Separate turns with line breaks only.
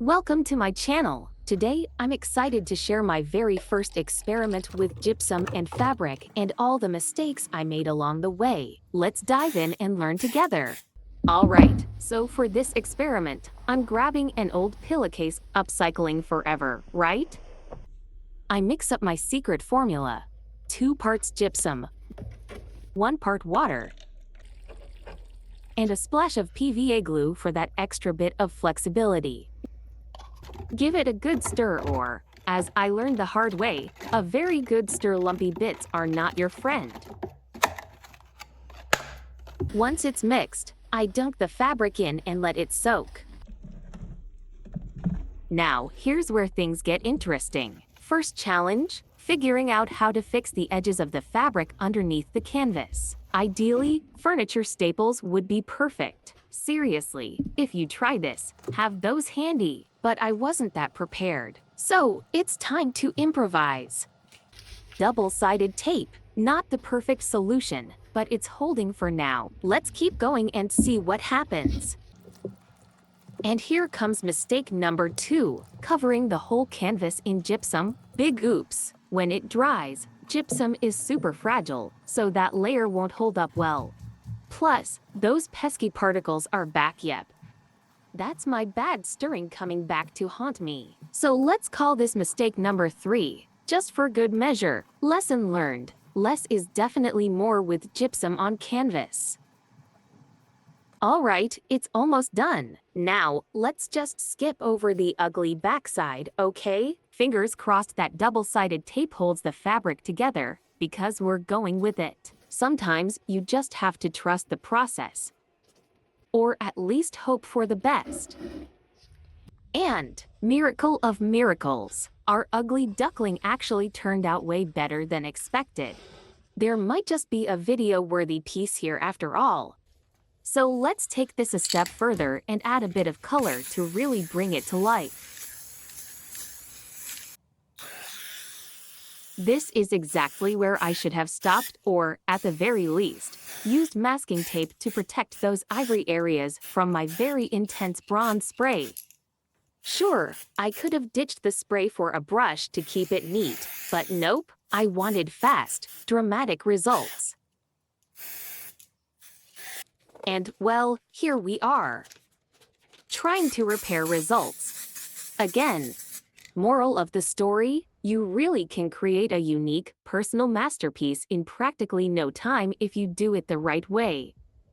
Welcome to my channel. Today, I'm excited to share my very first experiment with gypsum and fabric and all the mistakes I made along the way. Let's dive in and learn together. Alright, so for this experiment, I'm grabbing an old pillowcase upcycling forever, right? I mix up my secret formula. 2 parts gypsum, 1 part water, and a splash of PVA glue for that extra bit of flexibility. Give it a good stir or, as I learned the hard way, a very good stir. Lumpy bits are not your friend. Once it's mixed, I dunk the fabric in and let it soak. Now, here's where things get interesting. First challenge, figuring out how to fix the edges of the fabric underneath the canvas. Ideally, furniture staples would be perfect. Seriously, if you try this, have those handy. But I wasn't that prepared. So, it's time to improvise. Double-sided tape, not the perfect solution, but it's holding for now. Let's keep going and see what happens. And here comes mistake number 2, covering the whole canvas in gypsum. Big oops. When it dries, gypsum is super fragile, so that layer won't hold up well. Plus, those pesky particles are back. Yep. That's my bad stirring coming back to haunt me. So let's call this mistake number 3. Just for good measure. Lesson learned. Less is definitely more with gypsum on canvas. Alright, it's almost done. Now, let's just skip over the ugly backside, okay? Fingers crossed that double-sided tape holds the fabric together, because we're going with it. Sometimes you just have to trust the process. Or at least hope for the best. And, miracle of miracles, our ugly duckling actually turned out way better than expected. There might just be a video-worthy piece here after all. So let's take this a step further and add a bit of color to really bring it to life. This is exactly where I should have stopped or, at the very least, used masking tape to protect those ivory areas from my very intense bronze spray. Sure, I could have ditched the spray for a brush to keep it neat, but nope, I wanted fast, dramatic results. And, well, here we are. Trying to repair results. Again. Moral of the story? You really can create a unique, personal masterpiece in practically no time if you do it the right way.